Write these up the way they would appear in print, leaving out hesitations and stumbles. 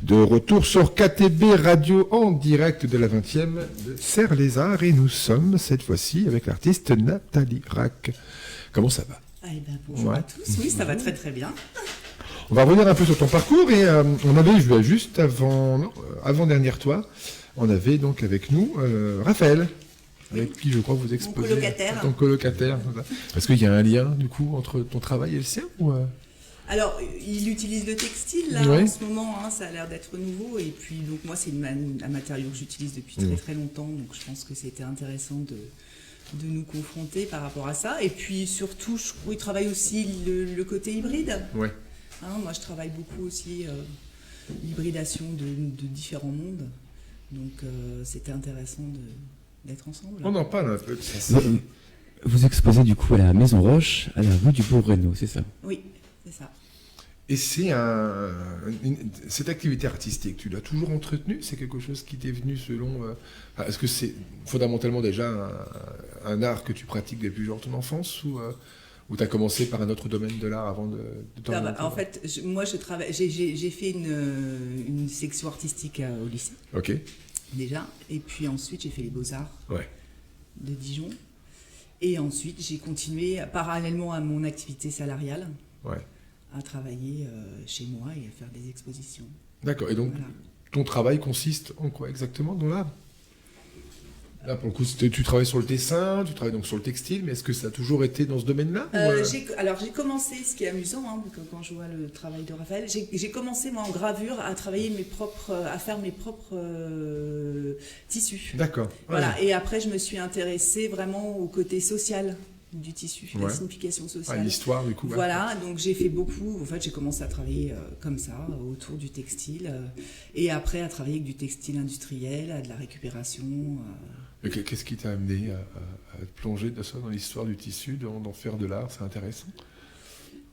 De retour sur KTB Radio en direct de la 20e de Serre-les-Arts et nous sommes cette fois-ci avec l'artiste Nathalie Rack. Comment ça va? Bonjour à tous, oui ça va très très bien. On va revenir un peu sur ton parcours et on avait juste avant-dernière toi, on avait donc avec nous Raphaël, avec qui je crois vous exposez. Ton colocataire. Est-ce qu'il y a un lien du coup entre ton travail et le sien ou Alors, il utilise le textile là en ce moment, hein, ça a l'air d'être nouveau. Et puis, donc moi, c'est un matériau que j'utilise depuis très très longtemps. Donc, je pense que c'était intéressant de nous confronter par rapport à ça. Et puis, surtout, il travaille aussi le côté hybride. Ouais. Hein, moi, je travaille beaucoup aussi l'hybridation de différents mondes. Donc, c'était intéressant d'être ensemble. On en parle un peu de ça. Vous exposez du coup à la Maison Roche, à la rue du Bourg-Reynaud, c'est ça? Oui. C'est ça. Et c'est cette activité artistique, tu l'as toujours entretenue? C'est quelque chose qui t'est venu selon... est-ce que c'est fondamentalement déjà un art que tu pratiques depuis genre ton enfance ou tu as commencé par un autre domaine de l'art avant de t'orienter? En fait, moi j'ai fait une section artistique au lycée. Ok. Déjà. Et puis ensuite j'ai fait les Beaux-Arts de Dijon. Et ensuite j'ai continué parallèlement à mon activité salariale. À travailler chez moi et à faire des expositions. D'accord. Et donc, ton travail consiste en quoi exactement dans l'art? Là, pour le coup, tu travailles sur le dessin, tu travailles donc sur le textile, mais est-ce que ça a toujours été dans ce domaine-là Alors, j'ai commencé, ce qui est amusant, hein, quand je vois le travail de Raphaël, j'ai commencé, moi, en gravure, à travailler à faire mes propres tissus. D'accord. Voilà. Et après, je me suis intéressée vraiment au côté social du tissu, la signification sociale. L'histoire, du coup. Voilà, donc j'ai fait beaucoup. En fait, j'ai commencé à travailler comme ça, autour du textile, et après à travailler avec du textile industriel, à de la récupération. Qu'est-ce qui t'a amené à te plonger de ça dans l'histoire du tissu, d'en faire de l'art? C'est intéressant.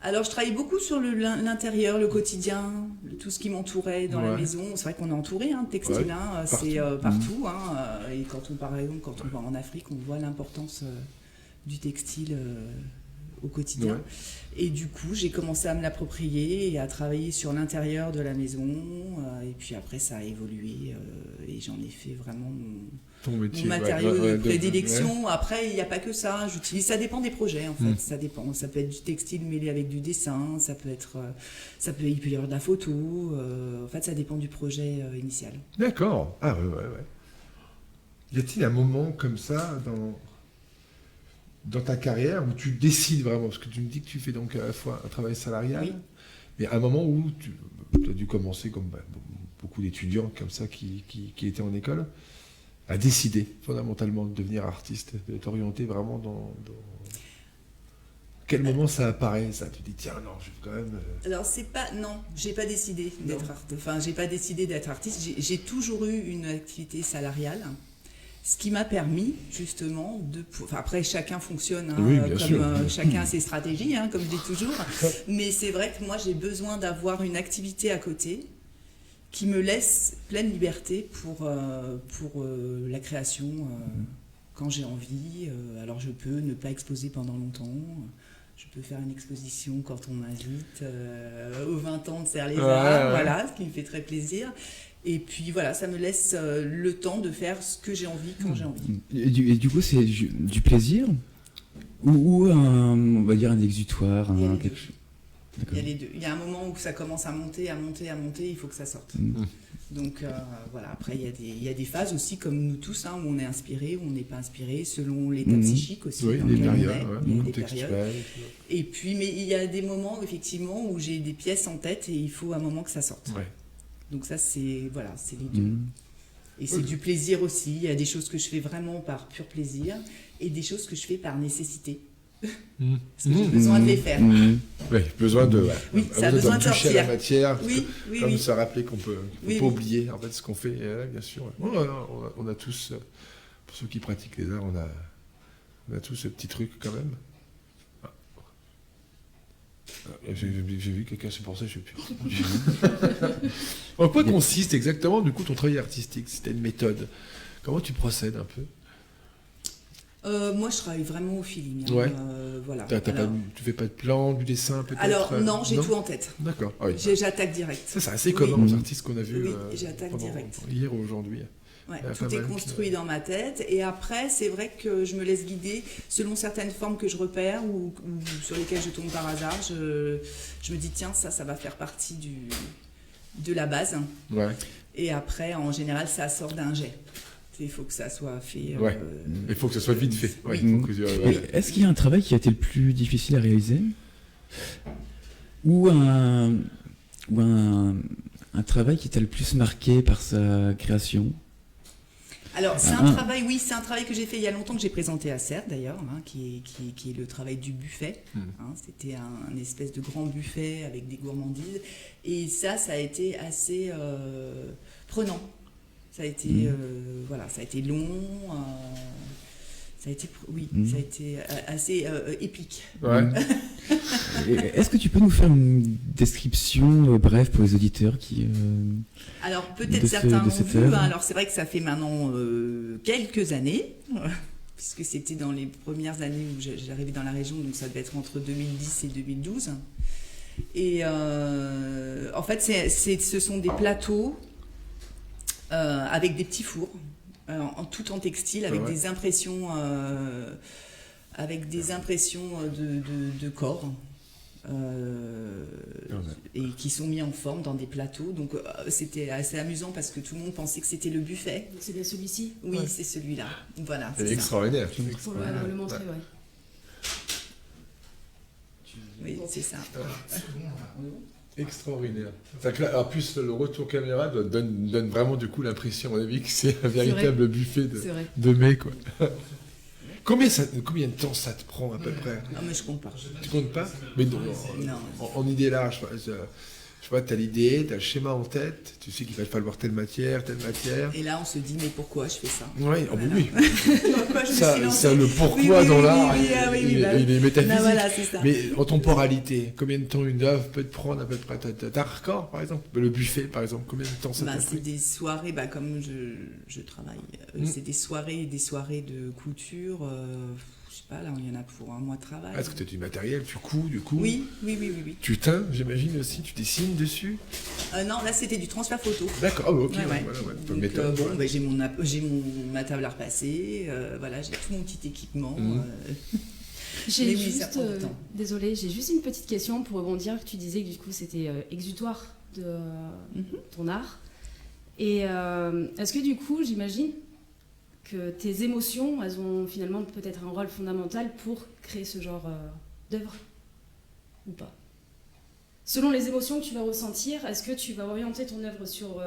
Alors, je travaillais beaucoup sur l'intérieur, le quotidien, tout ce qui m'entourait dans la maison. C'est vrai qu'on est entouré de textile, c'est partout. Et quand on va en Afrique, on voit l'importance du textile au quotidien. Et du coup, j'ai commencé à me l'approprier et à travailler sur l'intérieur de la maison. Et puis après, ça a évolué et j'en ai fait vraiment mon matériau de prédilection. Après, il n'y a pas que ça. J'utilise. Ça dépend des projets, en fait. Ça dépend. Ça peut être du textile mêlé avec du dessin. Il peut y avoir de la photo. En fait, ça dépend du projet initial. D'accord. Ah ouais. Y a-t-il un moment comme ça dans ta carrière où tu décides vraiment, parce que tu me dis que tu fais donc à la fois un travail salarial, mais un moment où tu as dû commencer, comme beaucoup d'étudiants comme ça qui étaient en école, à décider fondamentalement de devenir artiste, de t'orienter vraiment dans... Quel moment ça apparaît, ça? Tu dis, tiens, non, je vais quand même... Alors, j'ai pas décidé d'être artiste. Enfin, j'ai pas décidé d'être artiste. J'ai toujours eu une activité salariale. Ce qui m'a permis, justement, après, chacun fonctionne, chacun a ses stratégies, comme je dis toujours. Mais c'est vrai que moi, j'ai besoin d'avoir une activité à côté qui me laisse pleine liberté pour la création quand j'ai envie. Alors, je peux ne pas exposer pendant longtemps. Je peux faire une exposition quand on m'invite aux 20 ans de Serre-les-Arts, voilà, ce qui me fait très plaisir. Et puis voilà, ça me laisse le temps de faire ce que j'ai envie quand j'ai envie. Et du coup, c'est du plaisir ou on va dire un exutoire, quelque chose? Il y a les deux. Il y a un moment où ça commence à monter, il faut que ça sorte. Donc voilà, après il y a des phases aussi, comme nous tous, où on est inspiré, où on n'est pas inspiré, selon l'état psychique aussi. Oui, les périodes, des périodes. Et puis, mais il y a des moments, effectivement, où j'ai des pièces en tête et il faut un moment que ça sorte. Donc ça, c'est les deux. Et c'est du plaisir aussi. Il y a des choses que je fais vraiment par pur plaisir et des choses que je fais par nécessité. Parce que j'ai besoin de les faire. Oui, besoin de... ça a besoin de toucher sortir. À la matière. Oui. Se rappeler qu'on peut pas oublier en fait ce qu'on fait, bien sûr. On a tous, pour ceux qui pratiquent les arts, on a tous ce petit truc quand même. J'ai vu quelqu'un, c'est pour ça que je ne sais plus. En quoi consiste exactement, du coup, ton travail artistique? C'était une méthode. Comment tu procèdes un peu? Moi, je travaille vraiment au feeling. Ouais. Voilà. Tu fais pas de plan, du dessin peut-être? Alors, non, j'ai tout en tête. D'accord. Ah oui. J'attaque direct. Ça, c'est assez commun aux artistes qu'on a vus j'attaque direct. hier ou aujourd'hui. Ouais, tout est construit dans ma tête. Et après, c'est vrai que je me laisse guider selon certaines formes que je repère ou sur lesquelles je tombe par hasard. Je me dis, tiens, ça va faire partie de la base. Ouais. Et après, en général, ça sort d'un jet. Il faut que ça soit fait. Ouais. Il faut que ça soit vite fait. Ouais, Est-ce qu'il y a un travail qui a été le plus difficile à réaliser? Ou un travail qui t'a le plus marqué par sa création? Alors, c'est un travail que j'ai fait il y a longtemps, que j'ai présenté à CERD d'ailleurs, qui est le travail du buffet. C'était un espèce de grand buffet avec des gourmandises. Et ça a été assez prenant. Ça a été, ça a été long. Ça a été assez épique. Ouais. Est-ce que tu peux nous faire une description brève pour les auditeurs qui... Alors peut-être certains l'ont vu. Alors c'est vrai que ça fait maintenant quelques années, puisque c'était dans les premières années où j'arrivais dans la région, donc ça devait être entre 2010 et 2012. Et en fait, ce sont des plateaux avec des petits fours. Tout en textile, avec des impressions, de corps, et qui sont mis en forme dans des plateaux. Donc c'était assez amusant parce que tout le monde pensait que c'était le buffet. C'est bien celui-ci? Oui, c'est celui-là. Voilà. C'est extraordinaire. Pour le montrer, ouais. Oui, c'est ça. Extraordinaire. En plus, le retour caméra donne vraiment du coup l'impression, à mon avis, que c'est un véritable buffet de mets, quoi. Combien de temps ça te prend à peu près? Ah, mais je compte pas. Tu comptes pas? Mais non. En idée large, je vois, tu as l'idée, tu as le schéma en tête, tu sais qu'il va falloir telle matière. Et là, on se dit, mais pourquoi je fais ça? Oui, oui. Ça, le pourquoi dans l'art, il est métaphysique. Voilà, c'est ça. Mais en temporalité, combien de temps une œuvre peut te prendre à peu près? T'as un record, par exemple? Le buffet, par exemple, combien de temps ça t'a pris? C'est des soirées, comme je travaille, c'est des soirées de couture. Je sais pas, là, il y en a pour un mois de travail. Est-ce que tu as du matériel, tu couds, du coup? Oui. Tu teins, j'imagine aussi, tu dessines dessus? Non, là, c'était du transfert photo. D'accord, ok. Donc, j'ai ma table à repasser, j'ai tout mon petit équipement. J'ai juste, désolée, j'ai juste une petite question pour rebondir. Tu disais que du coup, c'était exutoire de ton art. Et est-ce que du coup, j'imagine que tes émotions, elles ont finalement peut-être un rôle fondamental pour créer ce genre d'œuvre, ou pas? Selon les émotions que tu vas ressentir, est-ce que tu vas orienter ton œuvre sur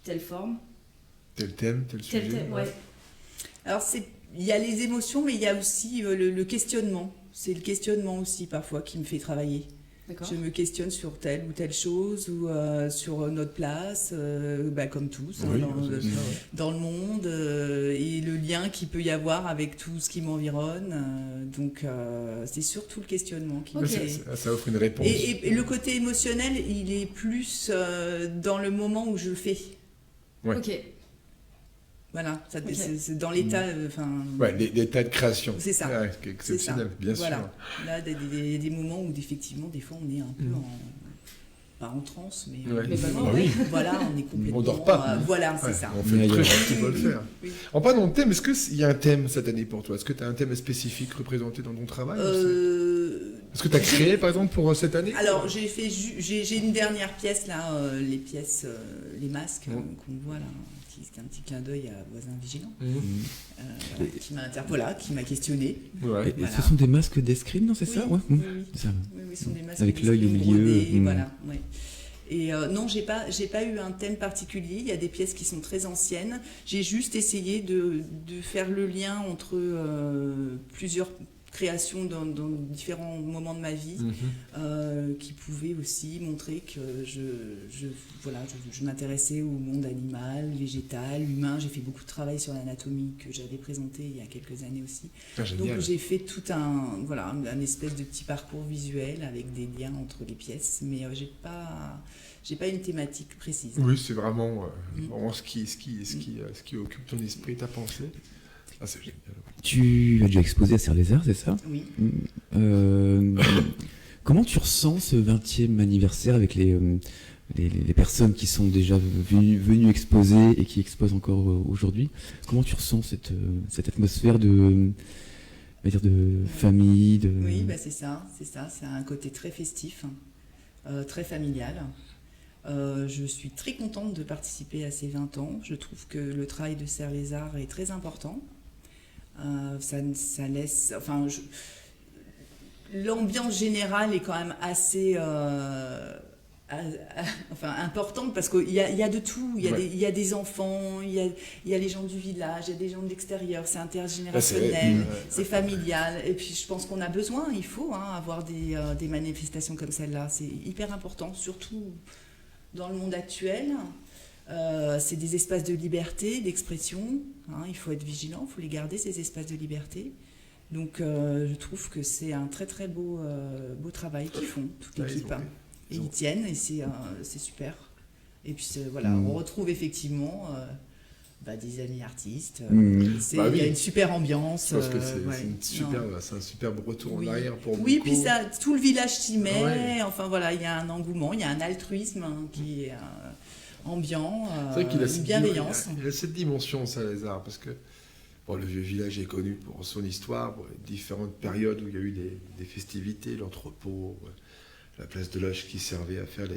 telle forme, tel thème, tel sujet? Ouais. Alors il y a les émotions, mais il y a aussi le questionnement. C'est le questionnement aussi parfois qui me fait travailler. D'accord. Je me questionne sur telle ou telle chose ou sur notre place, comme tous, dans le monde, et le lien qu'il peut y avoir avec tout ce qui m'environne. Donc c'est surtout le questionnement qui me fait... Ça offre une réponse. Et le côté émotionnel, il est plus dans le moment où je le fais. Ouais. Ok. Voilà, c'est dans l'état... l'état de création. C'est ça. Ouais, c'est exceptionnel, bien sûr. Là, des moments où, effectivement, des fois, on est un peu pas en transe, mais voilà, on est complètement... On dort pas. C'est ça. On fait le truc qu'il faut le faire. Oui. En parlant de thème, est-ce qu'il y a un thème cette année pour toi? Est-ce que tu as un thème spécifique représenté dans ton travail? Est-ce que tu as créé, par exemple, pour cette année? Alors, j'ai une dernière pièce, là, les masques qu'on voit, là, qui est un petit clin d'œil à Voisin Vigilant, qui m'a questionné. Ouais. Et ce sont des masques d'escrime, non, c'est ça? Oui, ça. Oui, ce sont des masques avec l'œil au milieu. Voilà, ouais. Et non, j'ai pas eu un thème particulier. Il y a des pièces qui sont très anciennes. J'ai juste essayé de faire le lien entre plusieurs créations dans différents moments de ma vie, qui pouvaient aussi montrer que je m'intéressais au monde animal, végétal, humain. J'ai fait beaucoup de travail sur l'anatomie que j'avais présenté il y a quelques années aussi. Donc j'ai fait tout un espèce de petit parcours visuel avec des liens entre les pièces, mais j'ai pas une thématique précise. Oui, c'est vraiment ce qui occupe ton esprit, ta pensée. Ah, c'est génial. Tu as déjà exposé à Serre-les-Arts, c'est ça? Oui. Comment tu ressens ce 20e anniversaire avec les personnes qui sont déjà venues exposer et qui exposent encore aujourd'hui? Comment tu ressens cette atmosphère de famille Oui, c'est ça. C'est un côté très festif, très familial. Je suis très contente de participer à ces 20 ans. Je trouve que le travail de Serre-les-Arts est très important. Ça laisse... l'ambiance générale est quand même assez importante parce qu'il y a de tout. Il y a des enfants, il y a les gens du village, il y a des gens de l'extérieur. C'est intergénérationnel, c'est familial. Et puis je pense qu'on a besoin, il faut avoir des manifestations comme celle-là. C'est hyper important, surtout dans le monde actuel. C'est des espaces de liberté, d'expression. Il faut être vigilant, il faut les garder, ces espaces de liberté. Donc je trouve que c'est un très très beau travail qu'ils font, toute l'équipe. Et ils tiennent, et c'est super. Et puis on retrouve effectivement des amis artistes. Il y a une super ambiance. Je pense que c'est un superbe retour en arrière pour beaucoup. Oui, puis tout le village s'y met. Ouais. Il y a un engouement, il y a un altruisme qui est ambiant, une bienveillance. Il a cette dimension, Serre-les-Arts, parce que le vieux village est connu pour son histoire, pour les différentes périodes où il y a eu des festivités, l'entrepôt, la place de Loche qui servait à faire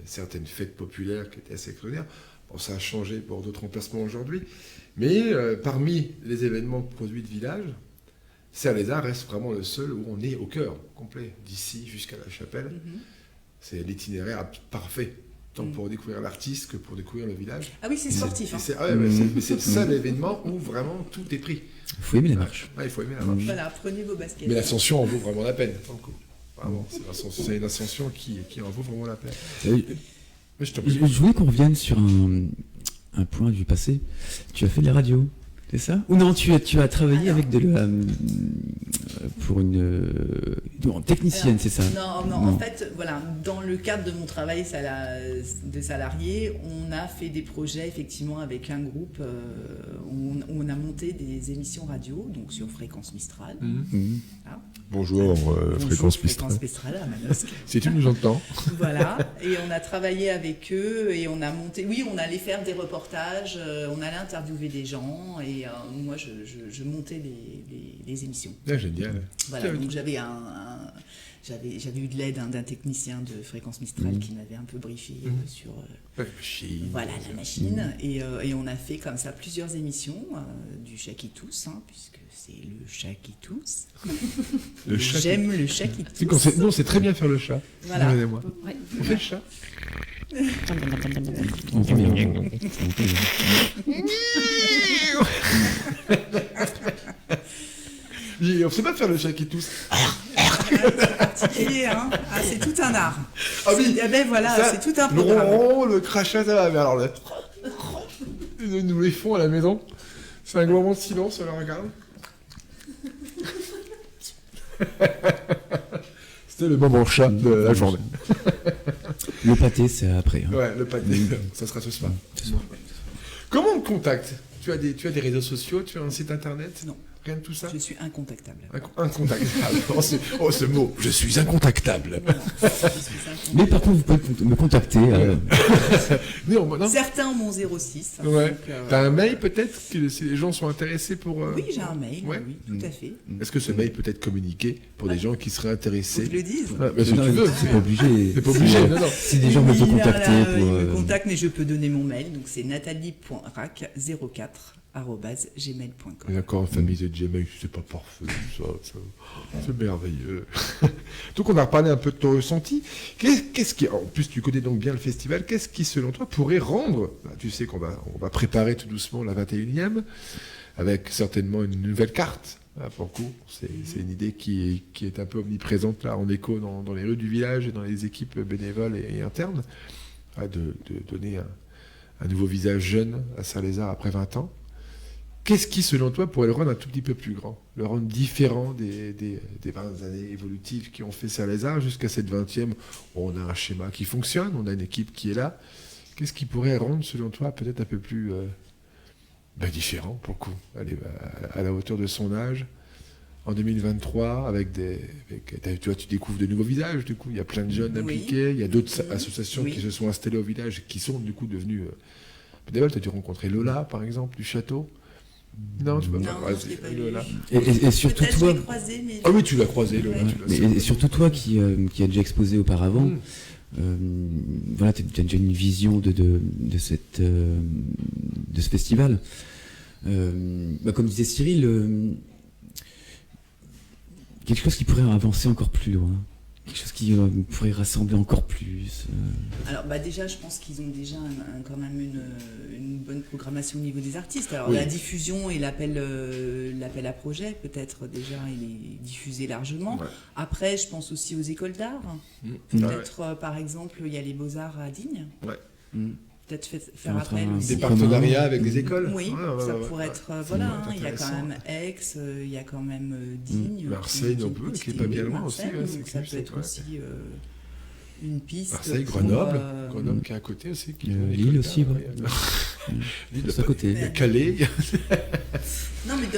certaines fêtes populaires qui étaient assez extraordinaires. Bon, ça a changé pour d'autres emplacements aujourd'hui. Mais parmi les événements produits de village, Serre-les-Arts reste vraiment le seul où on est au cœur complet, d'ici jusqu'à la chapelle. Mm-hmm. C'est l'itinéraire parfait, tant pour découvrir l'artiste que pour découvrir le village. Ah oui, c'est sportif. C'est le seul événement où vraiment tout est pris. Il faut aimer la marche. Il faut aimer la marche. Voilà, prenez vos baskets. Mais l'ascension en vaut vraiment la peine. Vraiment, c'est une ascension qui en vaut vraiment la peine. Je voulais qu'on revienne sur un point du passé. Tu as fait de la radio, c'est ça? Ou non, tu as travaillé avec pour une technicienne, c'est ça? Non, en fait, dans le cadre de mon travail de salarié, on a fait des projets effectivement avec un groupe où on a monté des émissions radio, donc sur Fréquence Mistral. Bonjour, Fréquence Mistral à Manosque. Si tu nous entends. Voilà, et on a travaillé avec eux et on a monté, on allait faire des reportages, on allait interviewer des gens et moi je montais les émissions. Ah, génial. Voilà, donc j'avais eu de l'aide d'un technicien de Fréquence Mistral qui m'avait un peu briefé sur la machine. Voilà, la machine. Et on a fait comme ça plusieurs émissions du chat qui tousse, puisque c'est le chat qui tousse. J'aime le chat qui tousse. Non, c'est très bien faire le chat. Voilà. Moi. Ouais. On fait le chat. On ne sait pas faire le chat qui tousse. C'est particulier, c'est tout un art. Ah oui. C'est tout un programme. Le ronron, le crachat, ça va. Mais alors là, nous les font à la maison. C'est un moment de silence, on le regarde. C'était le moment chat de la journée. Le pâté, c'est après. Ouais, le pâté, ça sera ce soir. Comment on te contacte? Tu as des réseaux sociaux, tu as un site internet? Non. Rien de tout ça? Je suis incontactable. Incontactable. Ce mot, je suis incontactable. Mais par contre, vous pouvez me contacter. Certains ont mon 06. Ouais. T'as un mail peut-être, si les gens sont intéressés pour... Oui, j'ai un mail, oui, tout à fait. Est-ce que ce mail peut être communiqué pour des gens qui seraient intéressés? Faut que je le dise. Si tu veux. C'est pas obligé. C'est pas obligé, non. Si des gens veulent te contacter ils me contactent, mais je peux donner mon mail. Donc c'est nathalie.rac04@gmail.com. D'accord, famille de Gmail, c'est pas parfait, ça c'est merveilleux. Donc on a reparlé un peu de ton ressenti. Qu'est-ce qui, en plus tu connais donc bien le festival, qu'est-ce qui selon toi pourrait rendre, tu sais qu'on va préparer tout doucement la 21e, avec certainement une nouvelle carte, pour le coup, c'est une idée qui est un peu omniprésente là, en écho dans les rues du village et dans les équipes bénévoles et internes, de donner un nouveau visage jeune à Serre-les-Arts après 20 ans. Qu'est-ce qui, selon toi, pourrait le rendre un tout petit peu plus grand, le rendre différent des 20 années évolutives qui ont fait Serre-les-Arts jusqu'à cette 20e où on a un schéma qui fonctionne, on a une équipe qui est là. Qu'est-ce qui pourrait rendre, selon toi, peut-être un peu plus différent pour le coup. Elle est à la hauteur de son âge. En 2023, tu vois, tu découvres de nouveaux visages, du coup. Il y a plein de jeunes impliqués. Il y a d'autres associations qui se sont installées au village et qui sont, du coup, devenues bénévoles. Tu as dû rencontrer Lola, par exemple, du château. Non, tu vas pas croiser Lola. Et surtout toi... Croisé, mais... Ah oui, tu l'as croisé, Lola. Et surtout toi qui a déjà exposé auparavant, voilà, tu as déjà une vision de ce festival. Comme disait Cyril, quelque chose qui pourrait avancer encore plus loin, quelque chose qui pourrait rassembler encore plus. Alors déjà, je pense qu'ils ont déjà quand même une bonne programmation au niveau des artistes. Alors la diffusion et l'appel à projet, peut-être déjà, il est diffusé largement. Ouais. Après, je pense aussi aux écoles d'art. Peut-être, par exemple, il y a les Beaux-Arts à Digne. Ouais. Peut-être faire appel aussi. Des partenariats avec des écoles. Oui, ça pourrait être... il y a quand même Aix, il y a quand même Digne. Marseille non plus, qui n'est pas bien loin aussi. Donc ça peut être aussi une piste. Marseille, Grenoble. Grenoble qui est à côté aussi. Lille aussi, Lille à côté. Calais. Non, mais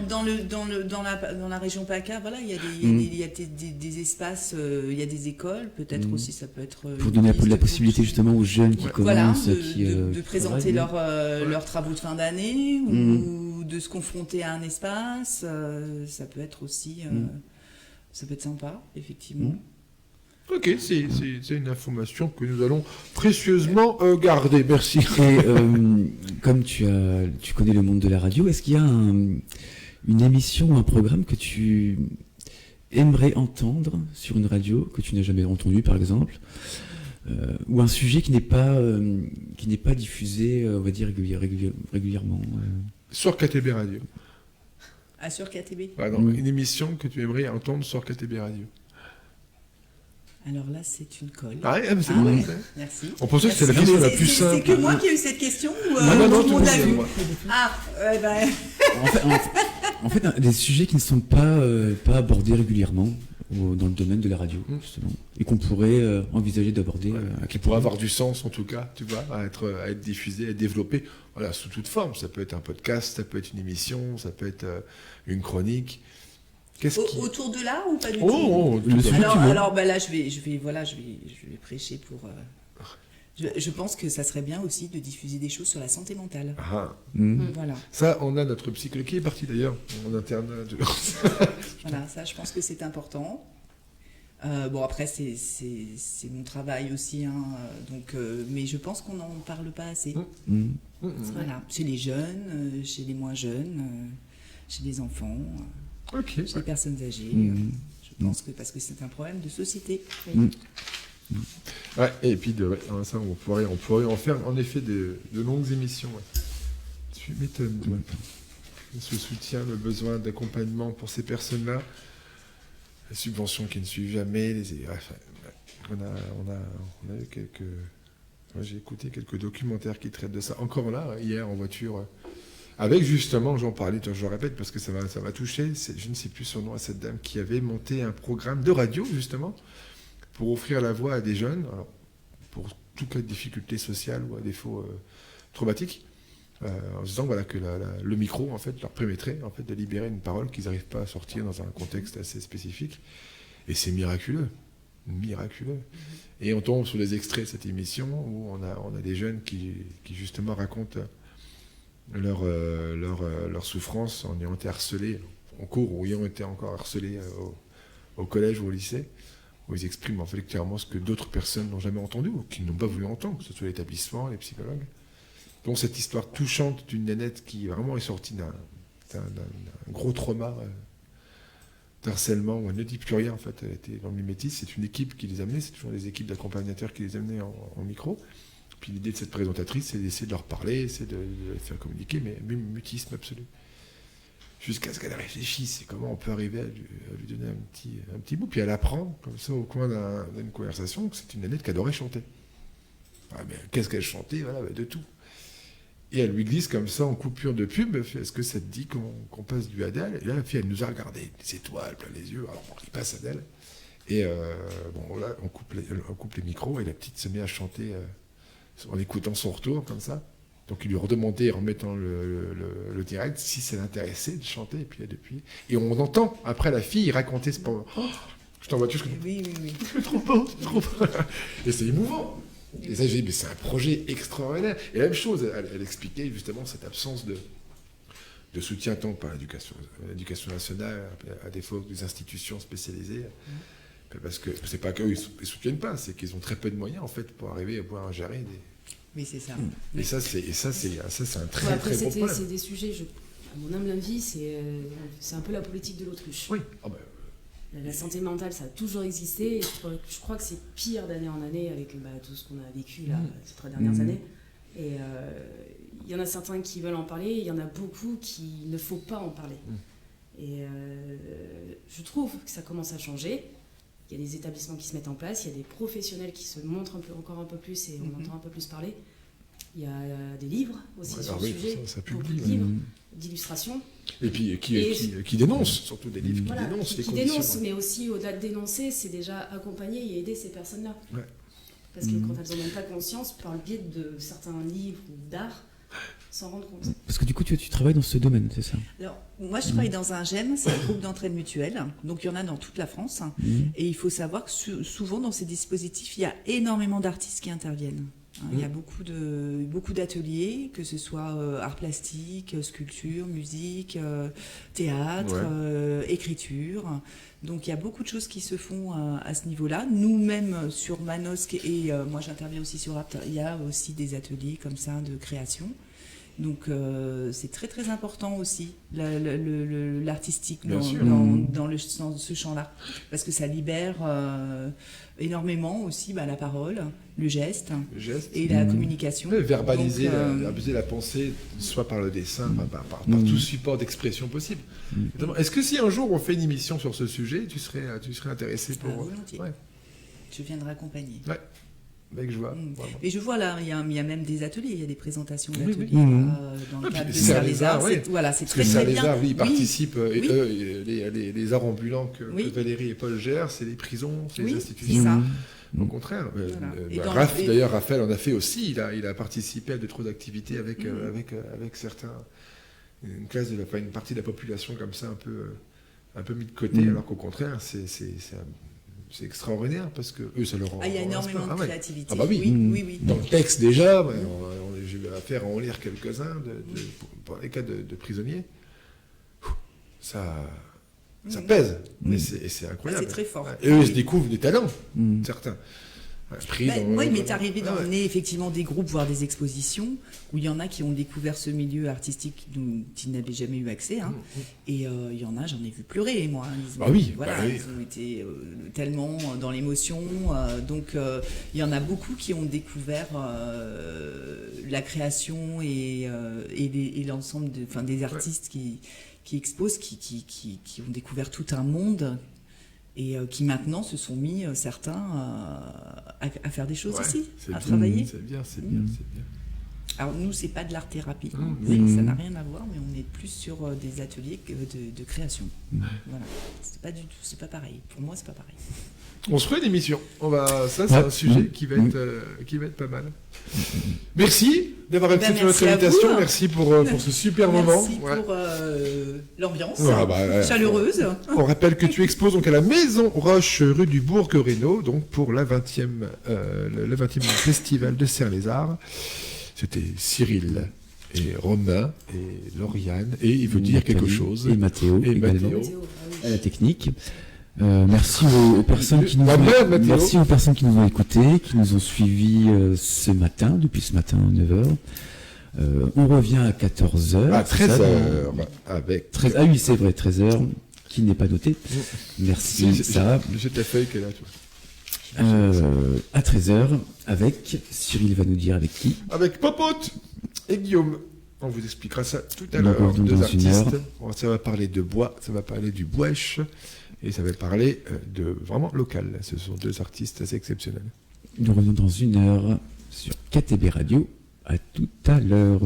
dans la région PACA, voilà, il y a des espaces, il y a des écoles, peut-être aussi ça peut être... Pour donner un peu de la possibilité justement aux jeunes qui commencent... de présenter leurs travaux de fin d'année ou de se confronter à un espace, ça peut être aussi... ça peut être sympa, effectivement. Ok, c'est une information que nous allons précieusement garder. Merci. Et comme tu connais le monde de la radio, est-ce qu'il y a une émission ou un programme que tu aimerais entendre sur une radio, que tu n'as jamais entendu par exemple, ou un sujet qui n'est pas diffusé, on va dire, régulièrement Sur KTB Radio. Ah, sur KTB. Une émission que tu aimerais entendre sur KTB Radio. Alors là, c'est une colle. C'est bon. Merci. On pensait que c'était la question la plus simple. C'est que moi qui ai eu cette question ou non, tout le monde l'a vu? En fait, des sujets qui ne sont pas abordés régulièrement dans le domaine de la radio, justement, et qu'on pourrait envisager d'aborder. Qui pourrait avoir du sens, en tout cas, tu vois, à être diffusé, à être développé, voilà, sous toute forme. Ça peut être un podcast, ça peut être une émission, ça peut être une chronique. Autour de l'art ou pas du tout? Alors là, je vais prêcher pour. Je pense que ça serait bien aussi de diffuser des choses sur la santé mentale. Voilà. Ça, on a notre psychologue qui est parti d'ailleurs en interne. Voilà, ça, je pense que c'est important. Après, c'est mon travail aussi, mais je pense qu'on n'en parle pas assez. Voilà, chez les jeunes, chez les moins jeunes, chez les enfants. Chez les personnes âgées, je pense que parce que c'est un problème de société. Ouais, et puis ça, on pourrait en faire en effet de longues émissions. Ouais. Tu m'étonnes, toi. Ce soutien, le besoin d'accompagnement pour ces personnes-là, les subventions qui ne suivent jamais, on a eu quelques... Moi, j'ai écouté quelques documentaires qui traitent de ça. Encore là, hier en voiture... Avec justement, j'en parlais, je le répète parce que ça m'a touché, je ne sais plus son nom à cette dame qui avait monté un programme de radio justement pour offrir la voix à des jeunes, alors, pour tout cas de difficultés sociales ou à défaut traumatiques, en disant voilà, que le micro en fait, leur permettrait en fait, de libérer une parole qu'ils n'arrivent pas à sortir dans un contexte assez spécifique. Et c'est miraculeux. Et on tombe sur les extraits de cette émission où on a des jeunes qui justement racontent leur souffrance en ayant été harcelés en cours ou ayant été encore harcelés au collège ou au lycée, où ils expriment en fait clairement ce que d'autres personnes n'ont jamais entendu ou qui n'ont pas voulu entendre, que ce soit l'établissement, les psychologues. Donc cette histoire touchante d'une nénette qui vraiment est sortie d'un gros trauma d'harcèlement, où elle ne dit plus rien en fait, elle était dans le mimétisme, c'est une équipe qui les amenait, c'est toujours des équipes d'accompagnateurs qui les amenaient en micro. Puis l'idée de cette présentatrice, c'est d'essayer de leur parler, c'est de les faire communiquer, mais même mutisme absolu. Jusqu'à ce qu'elle réfléchisse, c'est comment on peut arriver à lui donner un petit bout. Puis elle apprend, comme ça, au coin d'une conversation, que c'est une nénette qui adorait chanter. Qu'est-ce qu'elle chantait? De tout. Et elle lui glisse comme ça, en coupure de pub, est-ce que ça te dit qu'on passe du Adèle? Et là, la fille, elle nous a regardé, des étoiles, plein les yeux, alors il passe Adèle. Et là, on coupe les micros, et la petite se met à chanter... en écoutant son retour, comme ça. Donc il lui redemandait en mettant le direct si ça l'intéressait de chanter. Et on entend après la fille raconter ce moment. Oh, je t'envoie tout ce que oui. C'est trop beau. Et c'est émouvant. Et ça, j'ai dit, mais c'est un projet extraordinaire. Et la même chose, elle expliquait justement cette absence de soutien tant par l'éducation nationale, à défaut des institutions spécialisées. Parce que c'est pas qu'eux ils soutiennent pas, c'est qu'ils ont très peu de moyens en fait pour arriver à pouvoir gérer des. Oui, c'est ça. Et ça c'est un très après, très gros problème. C'est des sujets, à mon humble avis, c'est un peu la politique de l'autruche. Oui. La santé mentale, ça a toujours existé. Et je crois que c'est pire d'année en année avec tout ce qu'on a vécu là, ces 3 dernières années. Et il y en a certains qui veulent en parler, il y en a beaucoup qui ne faut pas en parler. Et je trouve que ça commence à changer. Il y a des établissements qui se mettent en place, il y a des professionnels qui se montrent encore un peu plus et on entend un peu plus parler. Il y a des livres aussi sur le sujet, beaucoup de livres, d'illustrations. Et puis qui dénoncent, surtout des livres qui dénoncent les qui conditions. Dénoncent, mais aussi au-delà de dénoncer, c'est déjà accompagner et aider ces personnes-là. Ouais. Parce que quand elles n'en ont pas conscience, par le biais de certains livres ou d'art, s'en rendre compte. Parce que du coup, tu travailles dans ce domaine, c'est ça? Alors, moi, je travaille dans un GEM, c'est un groupe d'entraide mutuelle. Donc, il y en a dans toute la France. Et il faut savoir que souvent, dans ces dispositifs, il y a énormément d'artistes qui interviennent. Il y a beaucoup d'ateliers, que ce soit art plastique, sculpture, musique, théâtre, écriture. Donc il y a beaucoup de choses qui se font à ce niveau-là. Nous-mêmes sur Manosque, et moi j'interviens aussi sur Apt, il y a aussi des ateliers comme ça de création. Donc c'est très très important aussi l'artistique dans ce champ-là, parce que ça libère énormément aussi la parole, le geste et la communication. Verbaliser la pensée, soit par le dessin, par tout support d'expression possible. Est-ce que si un jour on fait une émission sur ce sujet, tu serais intéressé pour... volontiers. Je viendrai accompagner. Ouais. Avec joie. Et je vois là, il y a même des ateliers, il y a des présentations d'ateliers dans le cadre de Serre-les-Arts. C'est très très bien. Serre-les-Arts, ils participent. Les arts ambulants que Valérie et Paul gèrent, c'est les prisons, c'est les institutions. C'est ça. Au contraire. D'ailleurs, Raphaël en a fait aussi. Il a participé à d'autres activités avec certains. Une partie de la population comme ça, un peu mis de côté, alors qu'au contraire, c'est extraordinaire parce que eux, ça leur rend. Il y a énormément de créativité. Ah bah oui. Dans le texte déjà, j'ai eu affaire à en lire quelques-uns pour les cas de prisonniers. Ça pèse, mais c'est incroyable. C'est très fort. Et eux, ils se découvrent des talents, certains. Moi, il m'est arrivé d'emmener effectivement des groupes voir des expositions où il y en a qui ont découvert ce milieu artistique dont ils n'avaient jamais eu accès. Et il y en a, j'en ai vu pleurer, moi. Ils ont été tellement dans l'émotion. Donc, il y en a beaucoup qui ont découvert la création et l'ensemble des artistes qui exposent, qui ont découvert tout un monde. Et qui maintenant se sont mis, certains, à faire des choses ici, à travailler. C'est bien. Alors nous, c'est pas de l'art-thérapie, ça n'a rien à voir, mais on est plus sur des ateliers de création. Voilà. C'est pas pareil. Pour moi, c'est pas pareil. On se ferait une émission. C'est un sujet qui va être pas mal. Merci d'avoir accepté notre invitation. Merci pour ce super moment. Merci pour l'ambiance chaleureuse. On rappelle que tu exposes donc à la Maison Roche, rue du Bourg-Rénaud, donc pour le 20e festival de Serre-les-Arts. C'était Cyril et Romain et Lauriane et il veut dire quelque chose. Et Mathéo. À la technique. Merci aux personnes qui nous ont écoutés, qui nous ont suivis depuis ce matin à 9h. On revient à 14h. À 13h. Avec 13. Ah oui, c'est vrai, 13h, qui n'est pas noté. Merci, Sarah. J'ai ta feuille qu'elle a, toi. À 13h, avec Cyril va nous dire avec qui. Avec Popote et Guillaume. On vous expliquera ça tout à l'heure. Deux artistes. Ça va parler de bois, ça va parler du bouèche. Et ça va parler de vraiment local. Ce sont deux artistes assez exceptionnels. Nous revenons dans 1 heure sur KTB Radio. À tout à l'heure.